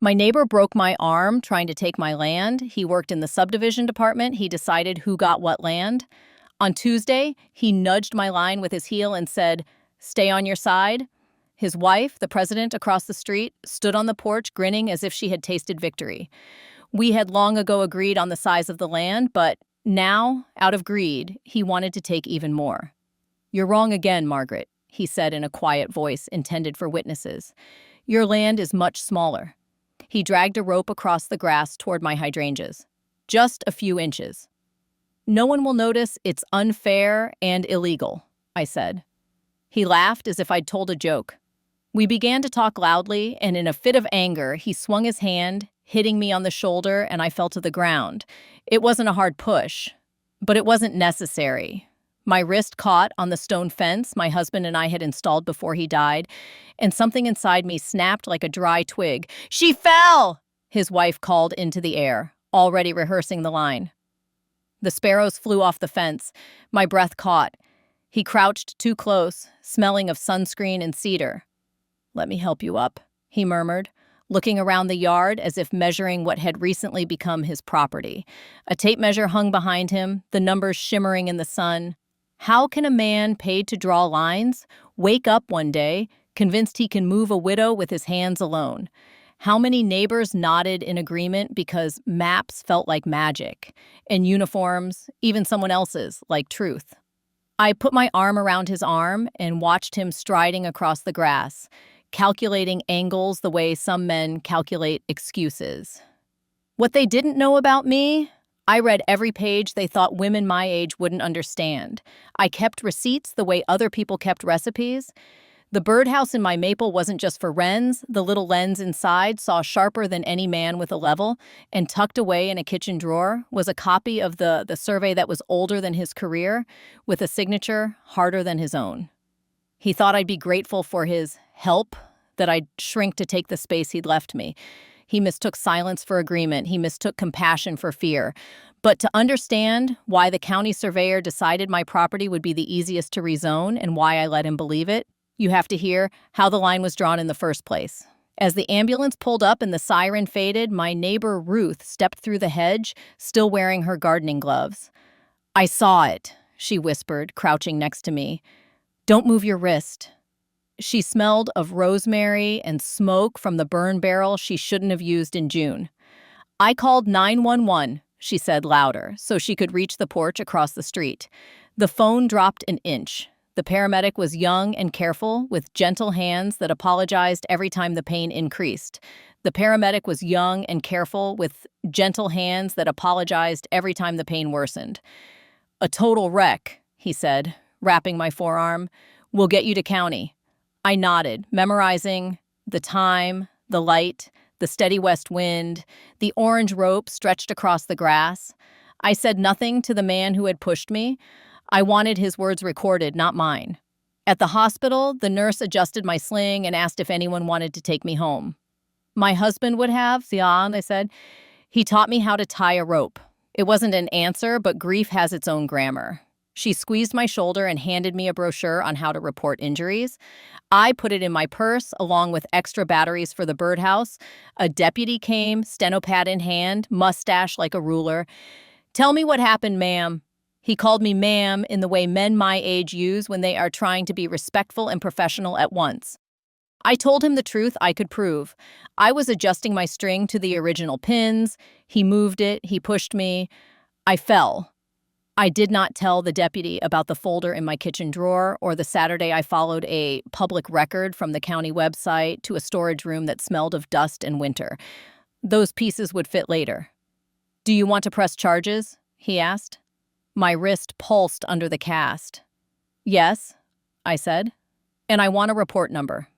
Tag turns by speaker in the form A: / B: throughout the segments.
A: My neighbor broke my arm trying to take my land. He worked in the subdivision department. He decided who got what land. On Tuesday, he nudged my line with his heel and said, "Stay on your side." His wife, the president across the street, stood on the porch grinning as if she had tasted victory. We had long ago agreed on the size of the land, but now, out of greed, he wanted to take even more. "You're wrong again, Margaret," he said in a quiet voice intended for witnesses. "Your land is much smaller." He dragged a rope across the grass toward my hydrangeas. "Just a few inches." "No one will notice. It's unfair and illegal," I said. He laughed as if I'd told a joke. We began to talk loudly, and in a fit of anger, he swung his hand, hitting me on the shoulder, and I fell to the ground. It wasn't a hard push, but it wasn't necessary. My wrist caught on the stone fence my husband and I had installed before he died, and something inside me snapped like a dry twig. "She fell!" his wife called into the air, already rehearsing the line. The sparrows flew off the fence. My breath caught. He crouched too close, smelling of sunscreen and cedar. "Let me help you up," he murmured, looking around the yard as if measuring what had recently become his property. A tape measure hung behind him, the numbers shimmering in the sun. How can a man paid to draw lines wake up one day, convinced he can move a widow with his hands alone? How many neighbors nodded in agreement because maps felt like magic, and uniforms, even someone else's, like truth? I put my arm around his arm and watched him striding across the grass, calculating angles the way some men calculate excuses. What they didn't know about me? I read every page they thought women my age wouldn't understand. I kept receipts the way other people kept recipes. The birdhouse in my maple wasn't just for wrens. The little lens inside saw sharper than any man with a level, and tucked away in a kitchen drawer was a copy of the survey that was older than his career, with a signature harder than his own. He thought I'd be grateful for his help, that I'd shrink to take the space he'd left me. He mistook silence for agreement. He mistook compassion for fear. But to understand why the county surveyor decided my property would be the easiest to rezone and why I let him believe it, you have to hear how the line was drawn in the first place. As the ambulance pulled up and the siren faded, my neighbor Ruth stepped through the hedge, still wearing her gardening gloves. "I saw it," she whispered, crouching next to me. "Don't move your wrist." She smelled of rosemary and smoke from the burn barrel she shouldn't have used in June. "I called 911, she said louder, so she could reach the porch across the street. The phone dropped an inch. The paramedic was young and careful, with gentle hands that apologized every time the pain increased. The paramedic was young and careful, with gentle hands that apologized every time the pain worsened. "A total wreck," he said, wrapping my forearm. "We'll get you to county." I nodded, memorizing the time, the light, the steady west wind, the orange rope stretched across the grass. I said nothing to the man who had pushed me. I wanted his words recorded, not mine. At the hospital, the nurse adjusted my sling and asked if anyone wanted to take me home. "My husband would have, Sian," I said. "He taught me how to tie a rope." It wasn't an answer, but grief has its own grammar. She squeezed my shoulder and handed me a brochure on how to report injuries. I put it in my purse, along with extra batteries for the birdhouse. A deputy came, stenopad in hand, mustache like a ruler. "Tell me what happened, ma'am." He called me ma'am in the way men my age use when they are trying to be respectful and professional at once. I told him the truth I could prove. I was adjusting my string to the original pins. He moved it. He pushed me. I fell. I did not tell the deputy about the folder in my kitchen drawer or the Saturday I followed a public record from the county website to a storage room that smelled of dust and winter. Those pieces would fit later. "Do you want to press charges?" he asked. My wrist pulsed under the cast. "Yes," I said, "and I want a report number."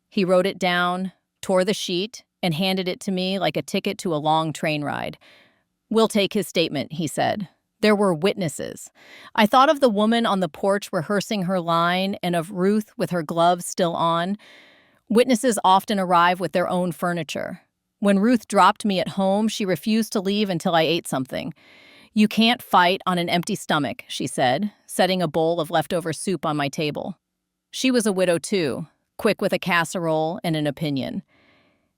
A: He wrote it down, tore the sheet, and handed it to me like a ticket to a long train ride. "We'll take his statement," he said. There were witnesses. I thought of the woman on the porch rehearsing her line and of Ruth with her gloves still on. Witnesses often arrive with their own furniture. When Ruth dropped me at home, she refused to leave until I ate something. "You can't fight on an empty stomach," she said, setting a bowl of leftover soup on my table. She was a widow too, quick with a casserole and an opinion.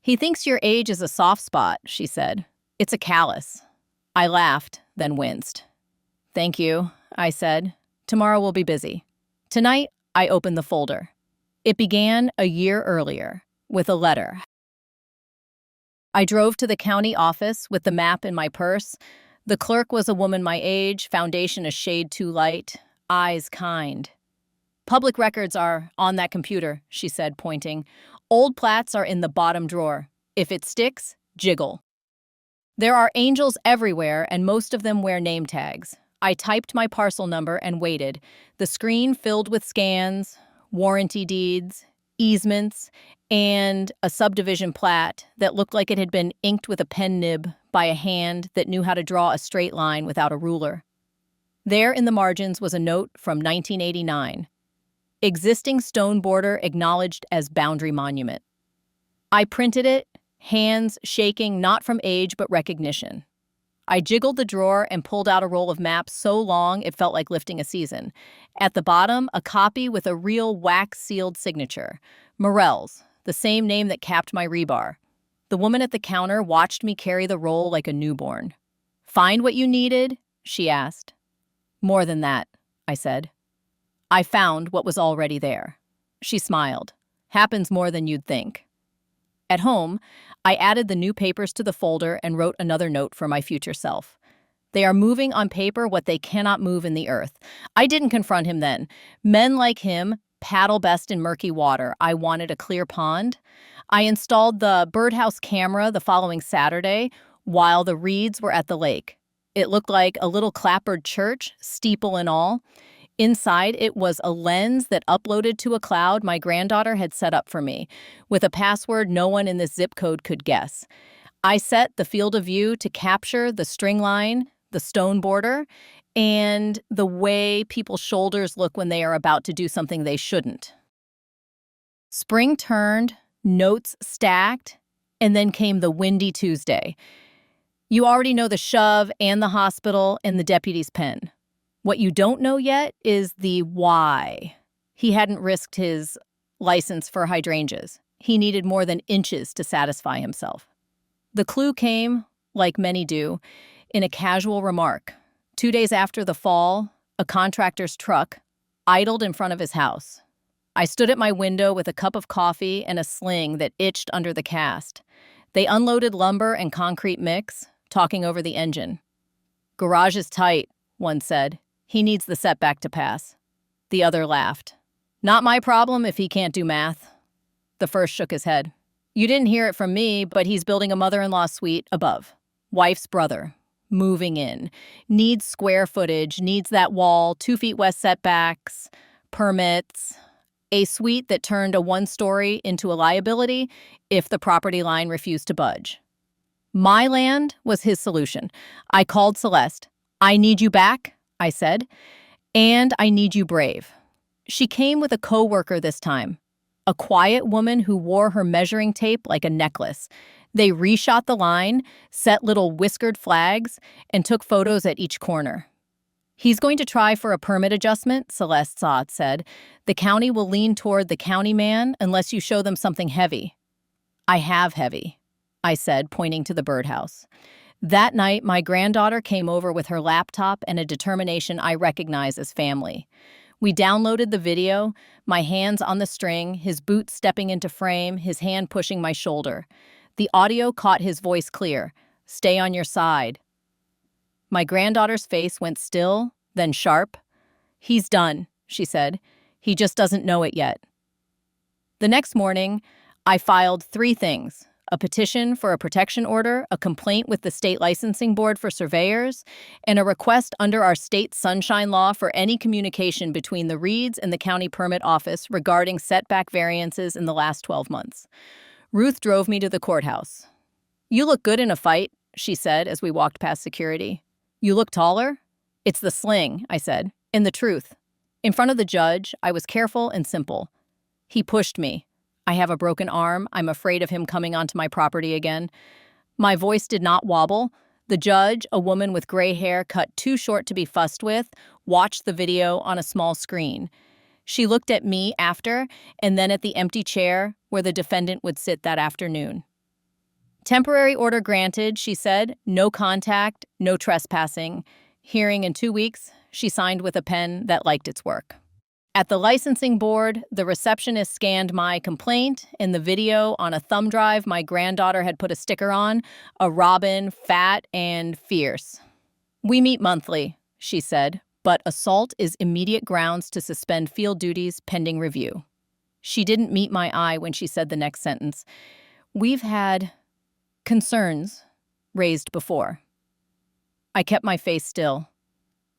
A: He thinks your age is a soft spot, she said. It's a callus. I laughed, then winced. Thank you, I said. Tomorrow will be busy. Tonight, I opened the folder. It began a year earlier, with a letter. I drove to the county office with the map in my purse. The clerk was a woman my age, foundation a shade too light, eyes kind. Public records are on that computer, she said, pointing. Old plats are in the bottom drawer. If it sticks, jiggle. There are angels everywhere, and most of them wear name tags. I typed my parcel number and waited. The screen filled with scans, warranty deeds, easements, and a subdivision plat that looked like it had been inked with a pen nib by a hand that knew how to draw a straight line without a ruler. There in the margins was a note from 1989. Existing stone border acknowledged as boundary monument. I printed it, hands shaking not from age but recognition. I jiggled the drawer and pulled out a roll of maps so long it felt like lifting a season. At the bottom, a copy with a real wax-sealed signature. Morell's, the same name that capped my rebar. The woman at the counter watched me carry the roll like a newborn. Find what you needed? She asked. More than that, I said. I found what was already there. She smiled. Happens more than you'd think. At home, I added the new papers to the folder and wrote another note for my future self. They are moving on paper what they cannot move in the earth. I didn't confront him then. Men like him paddle best in murky water. I wanted a clear pond. I installed the birdhouse camera the following Saturday while the reeds were at the lake. It looked like a little clapboard church, steeple and all. Inside, it was a lens that uploaded to a cloud my granddaughter had set up for me, with a password no one in this zip code could guess. I set the field of view to capture the string line, the stone border, and the way people's shoulders look when they are about to do something they shouldn't. Spring turned, notes stacked, and then came the windy Tuesday. You already know the shove and the hospital and the deputy's pen. What you don't know yet is the why. He hadn't risked his license for hydrangeas. He needed more than inches to satisfy himself. The clue came, like many do, in a casual remark. 2 days after the fall, a contractor's truck idled in front of his house. I stood at my window with a cup of coffee and a sling that itched under the cast. They unloaded lumber and concrete mix, talking over the engine. Garage is tight, one said. He needs the setback to pass. The other laughed. Not my problem if he can't do math. The first shook his head. You didn't hear it from me, but he's building a mother-in-law suite above. Wife's brother. Moving in. Needs square footage, needs that wall, 2 feet west setbacks, permits. A suite that turned a one-story into a liability if the property line refused to budge. My land was his solution. I called Celeste. I need you back, I said, and I need you brave. She came with a coworker this time, a quiet woman who wore her measuring tape like a necklace. They reshot the line, set little whiskered flags, and took photos at each corner. He's going to try for a permit adjustment, Celeste Sott said. The county will lean toward the county man unless you show them something heavy. I have heavy, I said, pointing to the birdhouse. That night, my granddaughter came over with her laptop and a determination I recognize as family. We downloaded the video, my hands on the string, his boots stepping into frame, his hand pushing my shoulder. The audio caught his voice clear. Stay on your side. My granddaughter's face went still, then sharp. He's done, she said. He just doesn't know it yet. The next morning, I filed 3 things. A petition for a protection order, a complaint with the state licensing board for surveyors, and a request under our state sunshine law for any communication between the Reeds and the county permit office regarding setback variances in the last 12 months. Ruth drove me to the courthouse. You look good in a fight, she said as we walked past security. You look taller? It's the sling, I said, and the truth. In front of the judge, I was careful and simple. He pushed me. I have a broken arm. I'm afraid of him coming onto my property again. My voice did not wobble. The judge, a woman with gray hair cut too short to be fussed with, watched the video on a small screen. She looked at me after, and then at the empty chair where the defendant would sit that afternoon. Temporary order granted, she said. No contact, no trespassing. Hearing in 2 weeks, she signed with a pen that liked its work. At the licensing board, the receptionist scanned my complaint. In the video, on a thumb drive my granddaughter had put a sticker on, a robin, fat and fierce. We meet monthly, she said, but assault is immediate grounds to suspend field duties pending review. She didn't meet my eye when she said the next sentence. We've had concerns raised before. I kept my face still.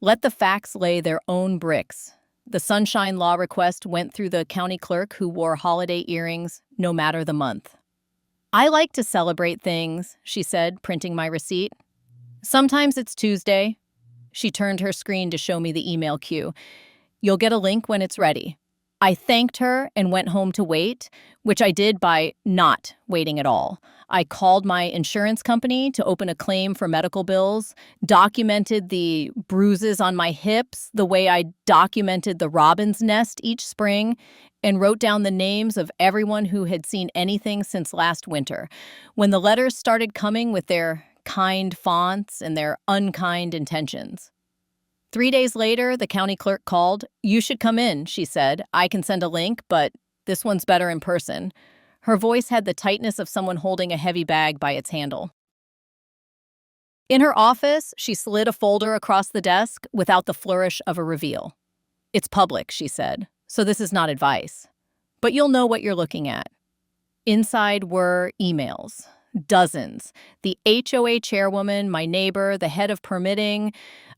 A: Let the facts lay their own bricks. The Sunshine Law request went through the county clerk, who wore holiday earrings no matter the month. I like to celebrate things, she said, printing my receipt. Sometimes it's Tuesday. She turned her screen to show me the email queue. You'll get a link when it's ready. I thanked her and went home to wait, which I did by not waiting at all. I called my insurance company to open a claim for medical bills, documented the bruises on my hips the way I documented the robin's nest each spring, and wrote down the names of everyone who had seen anything since last winter. When the letters started coming with their kind fonts and their unkind intentions. 3 days later, the county clerk called. You should come in, she said. I can send a link, but this one's better in person. Her voice had the tightness of someone holding a heavy bag by its handle. In her office, she slid a folder across the desk without the flourish of a reveal. It's public, she said, so this is not advice. But you'll know what you're looking at. Inside were emails. Dozens. The HOA chairwoman, my neighbor, the head of permitting,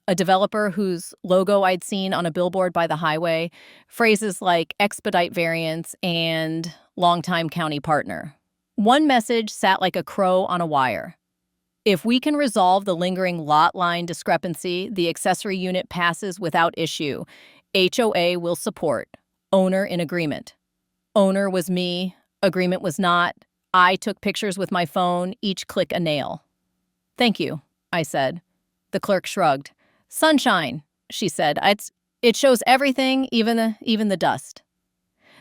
A: a developer whose logo I'd seen on a billboard by the highway, phrases like expedite variance and longtime county partner. One message sat like a crow on a wire. If we can resolve the lingering lot line discrepancy, the accessory unit passes without issue. HOA will support. Owner in agreement. Owner was me. Agreement was not. I took pictures with my phone, each click a nail. Thank you, I said. The clerk shrugged. Sunshine, she said. It shows everything, even the dust.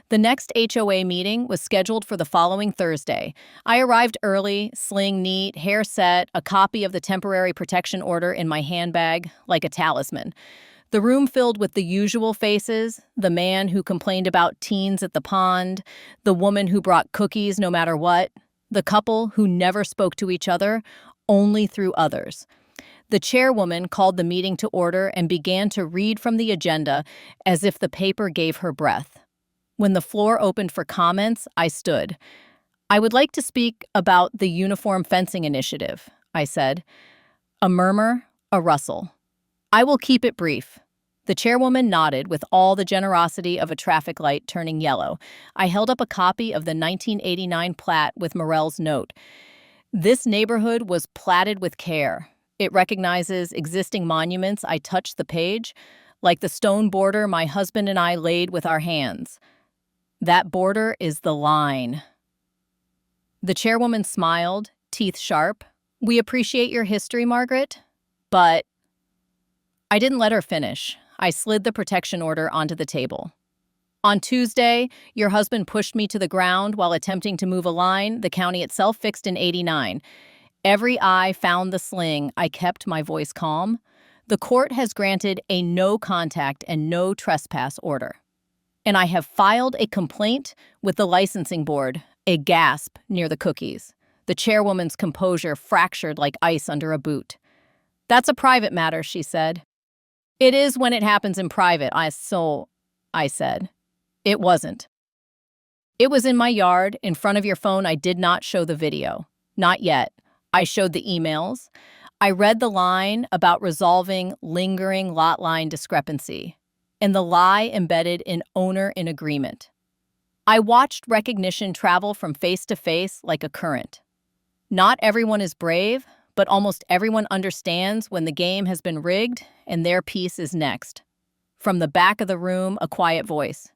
A: The next HOA meeting was scheduled for the following Thursday. I arrived early, sling neat, hair set, a copy of the temporary protection order in my handbag, like a talisman. The room filled with the usual faces, the man who complained about teens at the pond, the woman who brought cookies no matter what, the couple who never spoke to each other, only through others. The chairwoman called the meeting to order and began to read from the agenda as if the paper gave her breath. When the floor opened for comments, I stood. I would like to speak about the Uniform Fencing Initiative, I said. A murmur, a rustle. I will keep it brief. The chairwoman nodded with all the generosity of a traffic light turning yellow. I held up a copy of the 1989 plat with Morell's note. This neighborhood was platted with care. It recognizes existing monuments. I touched the page, like the stone border my husband and I laid with our hands. That border is the line. The chairwoman smiled, teeth sharp. We appreciate your history, Margaret, but I didn't let her finish. I slid the protection order onto the table. On Tuesday, your husband pushed me to the ground while attempting to move a line the county itself fixed in '89. Every eye found the sling. I kept my voice calm. The court has granted a no contact and no trespass order. And I have filed a complaint with the licensing board, a gasp near the cookies. The chairwoman's composure fractured like ice under a boot. That's a private matter, she said. It is when it happens in private, I said. It wasn't. It was in my yard, in front of your phone. I did not show the video. Not yet. I showed the emails. I read the line about resolving lingering lot line discrepancy, and the lie embedded in owner in agreement. I watched recognition travel from face to face like a current. Not everyone is brave, but almost everyone understands when the game has been rigged and their piece is next. From the back of the room, a quiet voice.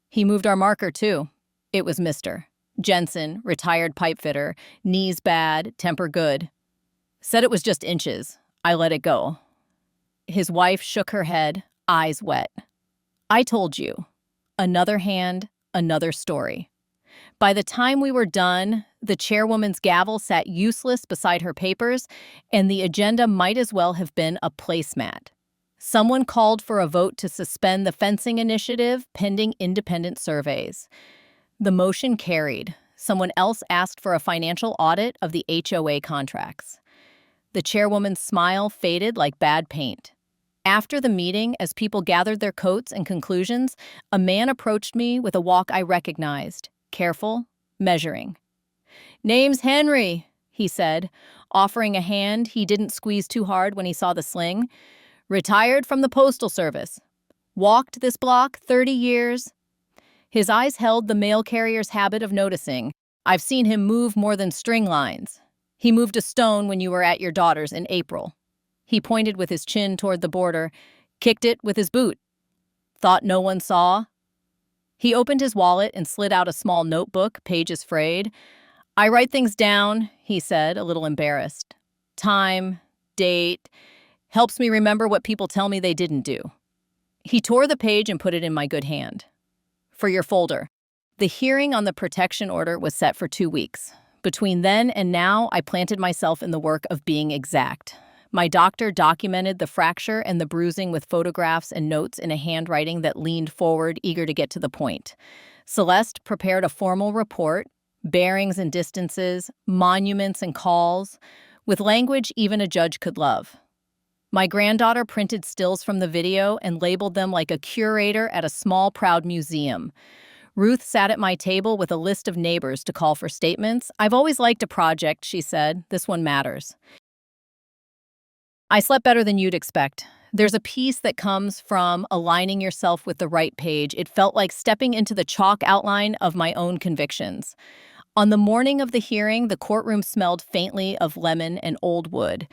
A: He moved our marker, too. It was Mr. Jensen, retired pipefitter, knees bad, temper good. Said it was just inches. I let it go. His wife shook her head, eyes wet. I told you. Another hand, another story. By the time we were done, the chairwoman's gavel sat useless beside her papers, and the agenda might as well have been a placemat. Someone called for a vote to suspend the fencing initiative pending independent surveys. The motion carried. Someone else asked for a financial audit of the HOA contracts. The chairwoman's smile faded like bad paint. After the meeting, as people gathered their coats and conclusions, a man approached me with a walk I recognized, careful, measuring. "Name's Henry," he said, offering a hand he didn't squeeze too hard when he saw the sling. "Retired from the Postal Service. Walked this block 30 years. His eyes held the mail carrier's habit of noticing. "I've seen him move more than string lines. He moved a stone when you were at your daughter's in April." He pointed with his chin toward the border, kicked it with his boot. "Thought no one saw?" He opened his wallet and slid out a small notebook, pages frayed. "I write things down," he said, a little embarrassed. "Time, date, helps me remember what people tell me they didn't do." He tore the page and put it in my good hand. "For your folder." The hearing on the protection order was set for 2 weeks. Between then and now, I planted myself in the work of being exact. My doctor documented the fracture and the bruising with photographs and notes in a handwriting that leaned forward, eager to get to the point. Celeste prepared a formal report, bearings and distances, monuments and calls, with language even a judge could love. My granddaughter printed stills from the video and labeled them like a curator at a small, proud museum. Ruth sat at my table with a list of neighbors to call for statements. "I've always liked a project," she said. "This one matters." I slept better than you'd expect. There's a peace that comes from aligning yourself with the right page. It felt like stepping into the chalk outline of my own convictions. On the morning of the hearing, the courtroom smelled faintly of lemon and old wood.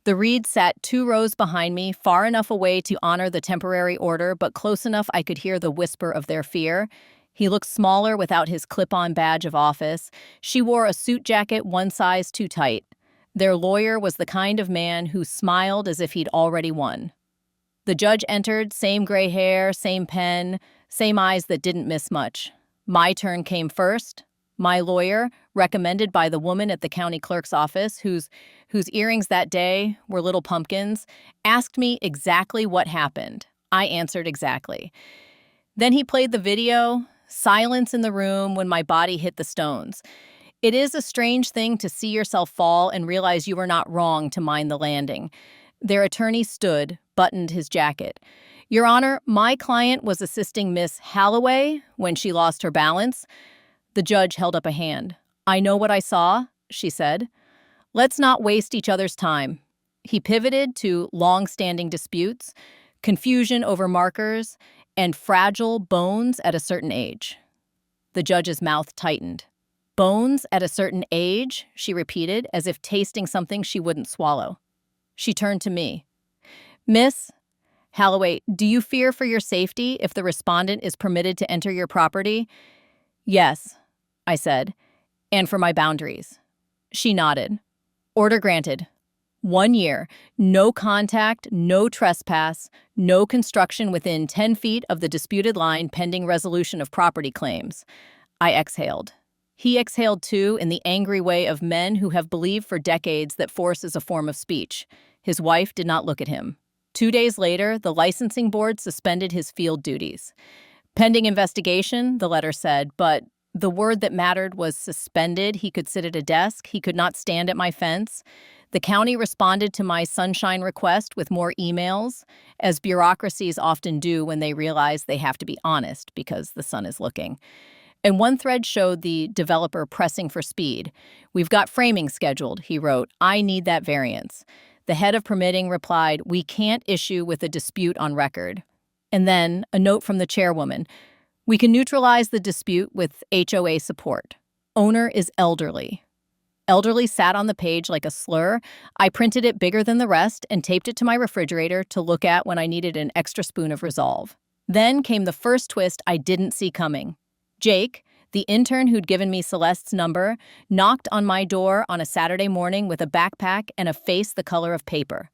A: The Reed sat 2 rows behind me, far enough away to honor the temporary order, but close enough I could hear the whisper of their fear. He looked smaller without his clip-on badge of office. She wore a suit jacket 1 size too tight. Their lawyer was the kind of man who smiled as if he'd already won. The judge entered, same gray hair, same pen, same eyes that didn't miss much. My turn came first. My lawyer, recommended by the woman at the county clerk's office, whose earrings that day were little pumpkins, asked me exactly what happened. I answered exactly. Then he played the video, silence in the room when my body hit the stones. It is a strange thing to see yourself fall and realize you were not wrong to mind the landing. Their attorney stood, buttoned his jacket. "Your Honor, my client was assisting Miss Halloway when she lost her balance." The judge held up a hand. "I know what I saw," she said. "Let's not waste each other's time." He pivoted to long-standing disputes, confusion over markers, and fragile bones at a certain age. The judge's mouth tightened. "Bones at a certain age," she repeated, as if tasting something she wouldn't swallow. She turned to me. "Miss Halloway, do you fear for your safety if the respondent is permitted to enter your property?" "Yes," I said, "and for my boundaries." She nodded. "Order granted. 1 year, no contact, no trespass, no construction within 10 feet of the disputed line pending resolution of property claims." I exhaled. He exhaled too, in the angry way of men who have believed for decades that force is a form of speech. His wife did not look at him. 2 days later, the licensing board suspended his field duties. "Pending investigation," the letter said, but the word that mattered was suspended. He could sit at a desk. He could not stand at my fence. The county responded to my sunshine request with more emails, as bureaucracies often do when they realize they have to be honest because the sun is looking. And one thread showed the developer pressing for speed. "We've got framing scheduled," he wrote. "I need that variance." The head of permitting replied, "We can't issue with a dispute on record." And then a note from the chairwoman. "We can neutralize the dispute with HOA support. Owner is elderly." Elderly sat on the page like a slur. I printed it bigger than the rest and taped it to my refrigerator to look at when I needed an extra spoon of resolve. Then came the first twist I didn't see coming. Jake, the intern who'd given me Celeste's number, knocked on my door on a Saturday morning with a backpack and a face the color of paper.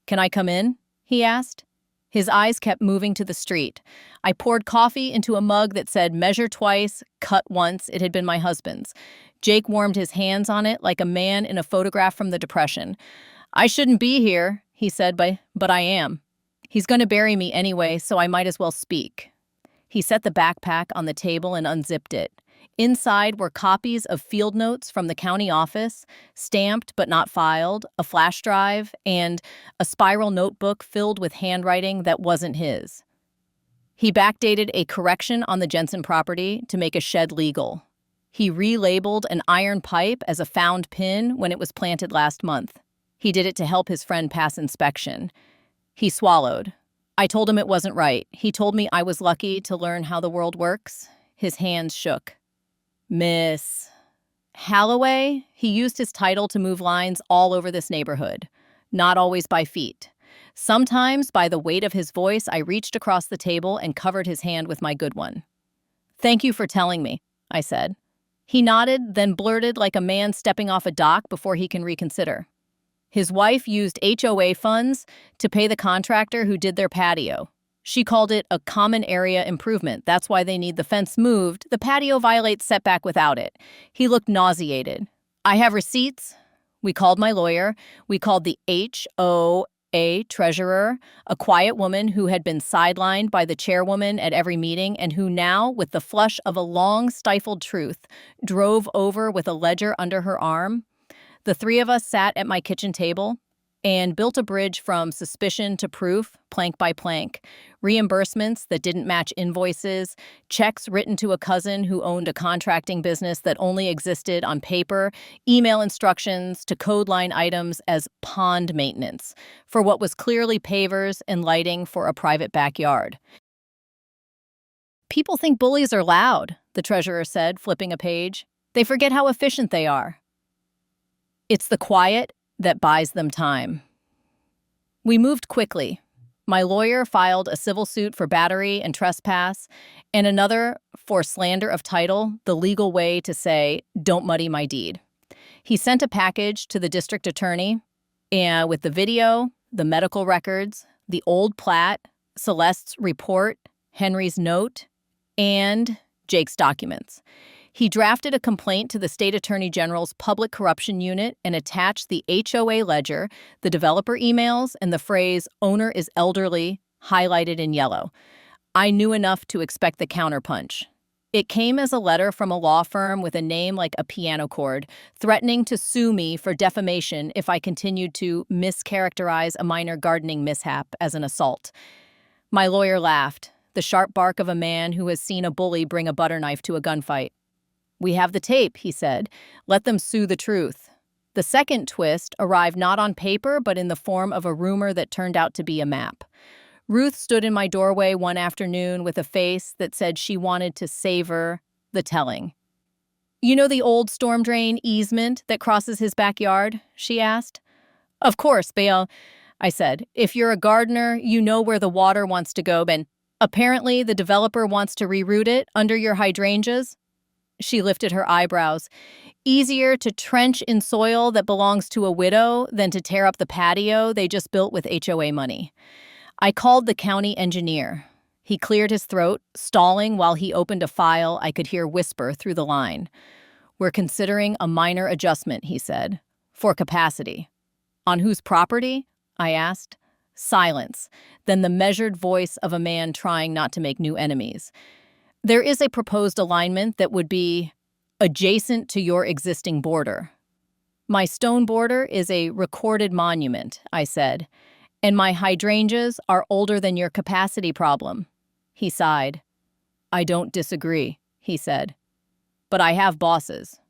A: "Can I come in?" he asked. His eyes kept moving to the street. I poured coffee into a mug that said, "Measure twice, cut once." It had been my husband's. Jake warmed his hands on it like a man in a photograph from the Depression. "I shouldn't be here," he said, but I am. He's going to bury me anyway, so I might as well speak. He set the backpack on the table and unzipped it. Inside were copies of field notes from the county office, stamped but not filed, a flash drive, and a spiral notebook filled with handwriting that wasn't his. He backdated a correction on the Jensen property to make a shed legal. He relabeled an iron pipe as a found pin when it was planted last month. He did it to help his friend pass inspection. He swallowed. I told him it wasn't right. He told me I was lucky to learn how the world works. His hands shook. "Miss Halloway," he used his title to move lines all over this neighborhood, not always by feet. Sometimes, by the weight of his voice, I reached across the table and covered his hand with my good one. "Thank you for telling me," I said. He nodded, then blurted like a man stepping off a dock before he can reconsider. His wife used HOA funds to pay the contractor who did their patio. She called it a common area improvement. That's why they need the fence moved. The patio violates setback without it. He looked nauseated. "I have receipts." We called my lawyer. We called the HOA treasurer, a quiet woman who had been sidelined by the chairwoman at every meeting and who now, with the flush of a long stifled truth, drove over with a ledger under her arm. The three of us sat at my kitchen table and built a bridge from suspicion to proof, plank by plank. Reimbursements that didn't match invoices, checks written to a cousin who owned a contracting business that only existed on paper, email instructions to code line items as pond maintenance for what was clearly pavers and lighting for a private backyard. "People think bullies are loud," the treasurer said, flipping a page. "They forget how efficient they are. It's the quiet that buys them time." We moved quickly. My lawyer filed a civil suit for battery and trespass, and another for slander of title, the legal way to say, "Don't muddy my deed." He sent a package to the district attorney and with the video, the medical records, the old plat, Celeste's report, Henry's note, and Jake's documents. He drafted a complaint to the state attorney general's public corruption unit and attached the HOA ledger, the developer emails, and the phrase "owner is elderly" highlighted in yellow. I knew enough to expect the counterpunch. It came as a letter from a law firm with a name like a piano chord, threatening to sue me for defamation if I continued to mischaracterize a minor gardening mishap as an assault. My lawyer laughed, the sharp bark of a man who has seen a bully bring a butter knife to a gunfight. "We have the tape," he said. "Let them sue the truth." The second twist arrived not on paper, but in the form of a rumor that turned out to be a map. Ruth stood in my doorway one afternoon with a face that said she wanted to savor the telling. "You know the old storm drain easement that crosses his backyard?" she asked. "Of course, Bale," I said. "If you're a gardener, you know where the water wants to go, but apparently the developer wants to reroute it under your hydrangeas." She lifted her eyebrows. "Easier to trench in soil that belongs to a widow than to tear up the patio they just built with HOA money." I called the county engineer. He cleared his throat, stalling while he opened a file I could hear whisper through the line. "We're considering a minor adjustment," he said, "for capacity." "On whose property?" I asked. Silence, then the measured voice of a man trying not to make new enemies. "There is a proposed alignment that would be adjacent to your existing border." "My stone border is a recorded monument," I said, "and my hydrangeas are older than your capacity problem." He sighed. "I don't disagree," he said, "but I have bosses."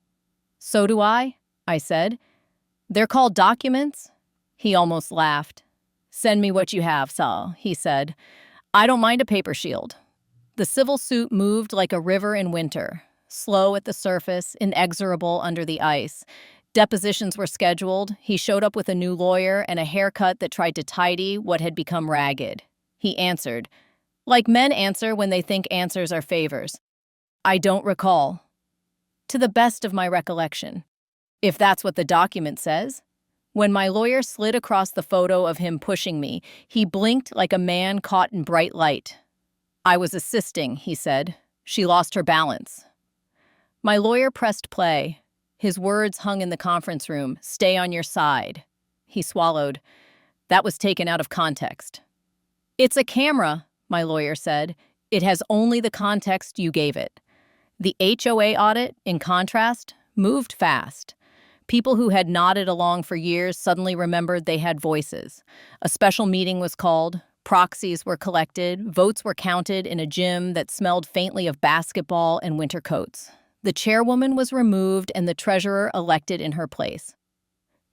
A: "So do I," I said. "They're called documents." He almost laughed. "Send me what you have, Sal," he said. "I don't mind a paper shield." The civil suit moved like a river in winter, slow at the surface, inexorable under the ice. Depositions were scheduled. He showed up with a new lawyer and a haircut that tried to tidy what had become ragged. He answered, like men answer when they think answers are favors. "I don't recall." "To the best of my recollection." "If that's what the document says." When my lawyer slid across the photo of him pushing me, he blinked like a man caught in bright light. "I was assisting," he said. "She lost her balance." My lawyer pressed play. His words hung in the conference room. "Stay on your side." He swallowed. That was taken out of context. "It's a camera," my lawyer said. "It has only the context you gave it." The HOA audit, in contrast, moved fast. People who had nodded along for years suddenly remembered they had voices. A special meeting was called, proxies were collected, votes were counted in a gym that smelled faintly of basketball and winter coats. The chairwoman was removed and the treasurer elected in her place.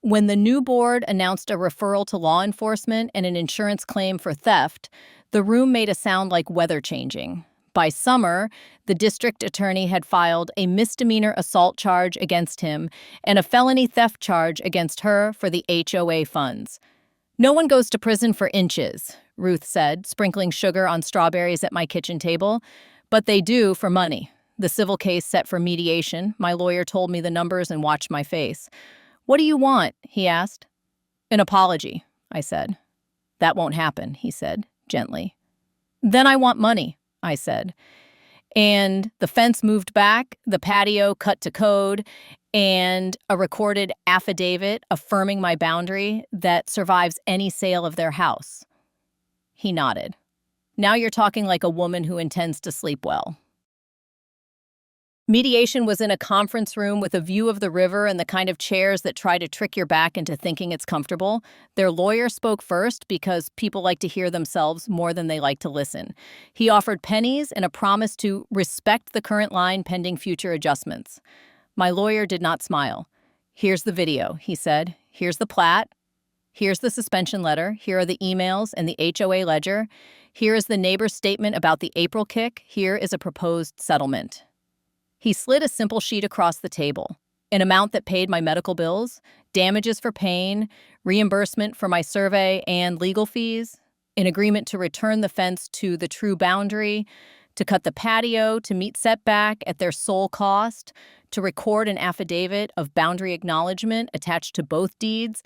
A: When the new board announced a referral to law enforcement and an insurance claim for theft, the room made a sound like weather changing. By summer, the district attorney had filed a misdemeanor assault charge against him and a felony theft charge against her for the HOA funds. "No one goes to prison for inches," Ruth said, sprinkling sugar on strawberries at my kitchen table. "But they do for money." The civil case set for mediation. My lawyer told me the numbers and watched my face. "What do you want?" he asked. "An apology," I said. "That won't happen," he said, gently. "Then I want money," I said. And the fence moved back, the patio cut to code, and a recorded affidavit affirming my boundary that survives any sale of their house. He nodded. "Now you're talking like a woman who intends to sleep well." Mediation was in a conference room with a view of the river and the kind of chairs that try to trick your back into thinking it's comfortable. Their lawyer spoke first because people like to hear themselves more than they like to listen. He offered pennies and a promise to respect the current line pending future adjustments. My lawyer did not smile. "Here's the video," he said. "Here's the plat. Here's the suspension letter. Here are the emails and the HOA ledger. Here is the neighbor's statement about the April kick. Here is a proposed settlement." He slid a simple sheet across the table. An amount that paid my medical bills, damages for pain, reimbursement for my survey and legal fees, an agreement to return the fence to the true boundary, to cut the patio, to meet setback at their sole cost, to record an affidavit of boundary acknowledgement attached to both deeds,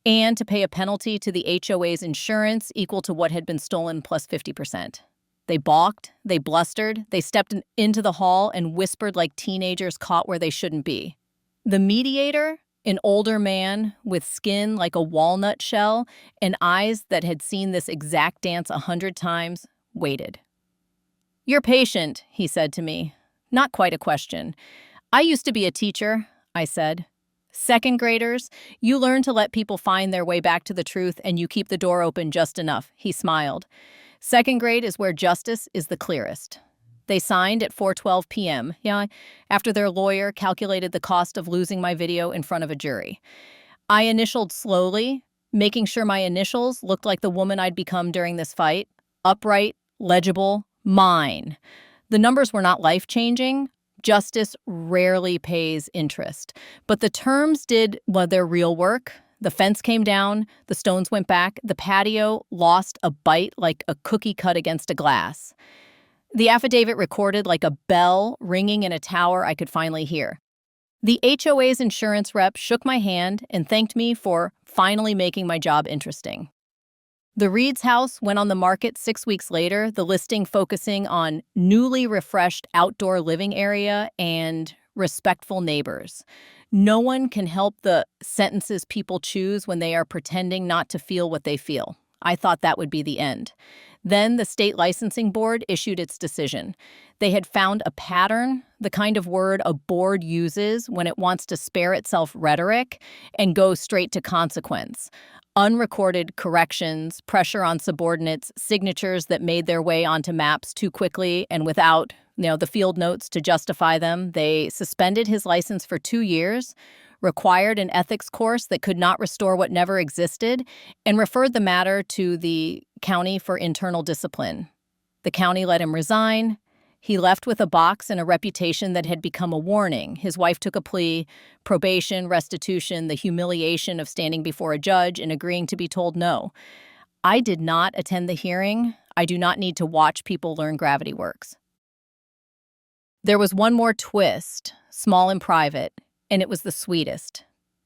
A: and to pay a penalty to the HOA's insurance equal to what had been stolen plus 50%. They balked, they blustered, they stepped into the hall and whispered like teenagers caught where they shouldn't be. The mediator, an older man with skin like a walnut shell and eyes that had seen this exact dance 100 times, waited. "You're patient," he said to me. Not quite a question. "I used to be a teacher," I said. "Second graders, you learn to let people find their way back to the truth and you keep the door open just enough," he smiled. "Second grade is where justice is the clearest." They signed at 4:12 p.m., after their lawyer calculated the cost of losing my video in front of a jury. I initialed slowly, making sure my initials looked like the woman I'd become during this fight. Upright, legible, mine. The numbers were not life-changing. Justice rarely pays interest. But the terms did, their real work. The fence came down, the stones went back, the patio lost a bite like a cookie cut against a glass. The affidavit recorded like a bell ringing in a tower I could finally hear. The HOA's insurance rep shook my hand and thanked me for finally making my job interesting. The Reed's house went on the market 6 weeks later, the listing focusing on newly refreshed outdoor living area and respectful neighbors. No one can help the sentences people choose when they are pretending not to feel what they feel. I thought that would be the end. Then the state licensing board issued its decision. They had found a pattern, the kind of word a board uses when it wants to spare itself rhetoric and go straight to consequence. Unrecorded corrections, pressure on subordinates, signatures that made their way onto maps too quickly and without, the field notes to justify them. They suspended his license for 2 years, required an ethics course that could not restore what never existed, and referred the matter to the county for internal discipline. The county let him resign. He left with a box and a reputation that had become a warning. His wife took a plea, probation, restitution, the humiliation of standing before a judge and agreeing to be told no. I did not attend the hearing. I do not need to watch people learn gravity works. There was one more twist, small and private, and it was the sweetest.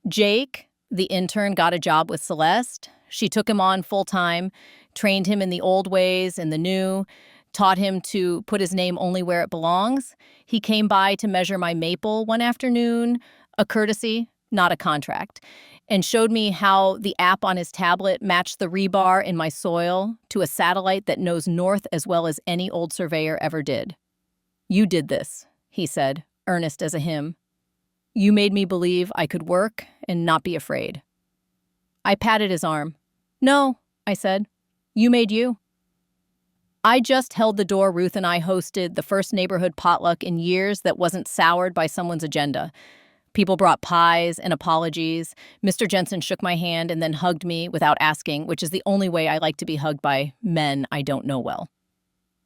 A: Jake, The intern got a job with Celeste. She took him on full time, trained him in the old ways and the new, taught him to put his name only where it belongs. He came by to measure my maple one afternoon, a courtesy, not a contract, and showed me how the app on his tablet matched the rebar in my soil to a satellite that knows north as well as any old surveyor ever did. "You did this," he said, earnest as a hymn. "You made me believe I could work and not be afraid." I patted his arm. "No," I said. "You made you." I just held the door. Ruth and I hosted the first neighborhood potluck in years that wasn't soured by someone's agenda. People brought pies and apologies. Mr. Jensen shook my hand and then hugged me without asking, which is the only way I like to be hugged by men I don't know well.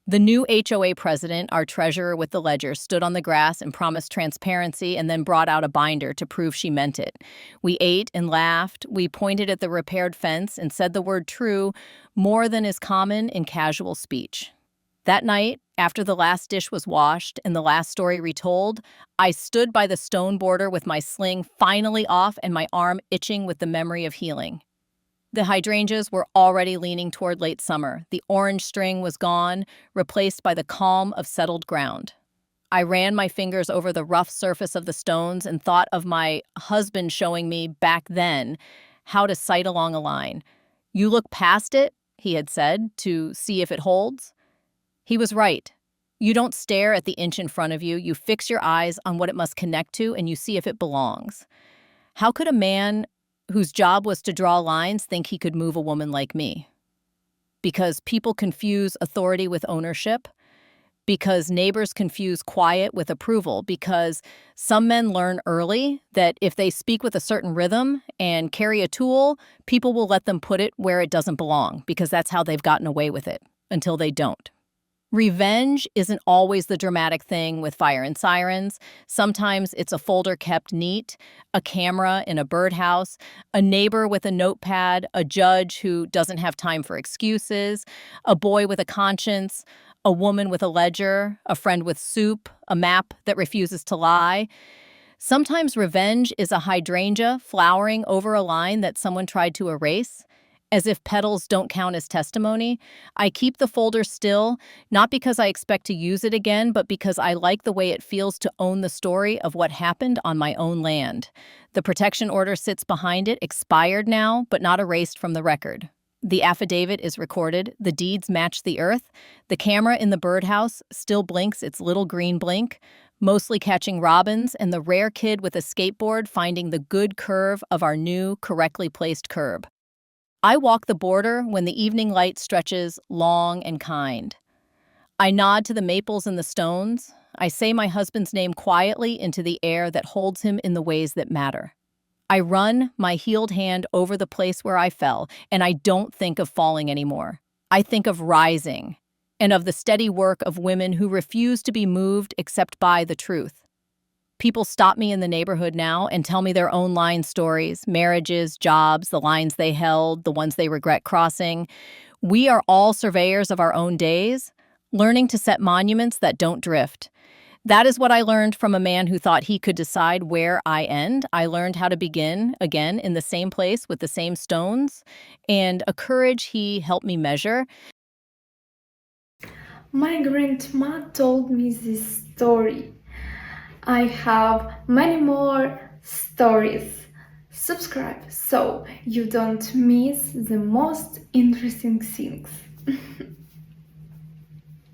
A: The new HOA president, our treasurer with the ledger, stood on the grass and promised transparency and then brought out a binder to prove she meant it. We ate and laughed. We pointed at the repaired fence and said the word true more than is common in casual speech. That night, after the last dish was washed and the last story retold, I stood by the stone border with my sling finally off and my arm itching with the memory of healing. The hydrangeas were already leaning toward late summer. The orange string was gone, replaced by the calm of settled ground. I ran my fingers over the rough surface of the stones and thought of my husband showing me back then how to sight along a line. "You look past it," he had said, "to see if it holds." He was right. You don't stare at the inch in front of you. You fix your eyes on what it must connect to and you see if it belongs. How could a man whose job was to draw lines think he could move a woman like me? Because people confuse authority with ownership. Because neighbors confuse quiet with approval. Because some men learn early that if they speak with a certain rhythm and carry a tool, people will let them put it where it doesn't belong because that's how they've gotten away with it until they don't. Revenge isn't always the dramatic thing with fire and sirens. Sometimes it's a folder kept neat, a camera in a birdhouse, a neighbor with a notepad, a judge who doesn't have time for excuses, a boy with a conscience, a woman with a ledger, a friend with soup, a map that refuses to lie. Sometimes revenge is a hydrangea flowering over a line that someone tried to erase. As if petals don't count as testimony, I keep the folder still, not because I expect to use it again, but because I like the way it feels to own the story of what happened on my own land. The protection order sits behind it, expired now, but not erased from the record. The affidavit is recorded, the deeds match the earth, the camera in the birdhouse still blinks its little green blink, mostly catching robins, and the rare kid with a skateboard finding the good curve of our new, correctly placed curb. I walk the border when the evening light stretches long and kind. I nod to the maples and the stones. I say my husband's name quietly into the air that holds him in the ways that matter. I run my healed hand over the place where I fell, and I don't think of falling anymore. I think of rising, and of the steady work of women who refuse to be moved except by the truth. People stop me in the neighborhood now and tell me their own line stories, marriages, jobs, the lines they held, the ones they regret crossing. We are all surveyors of our own days, learning to set monuments that don't drift. That is what I learned from a man who thought he could decide where I end. I learned how to begin again in the same place with the same stones, and a courage he helped me measure.
B: My grandma told me this story. I have many more stories. Subscribe so you don't miss the most interesting things.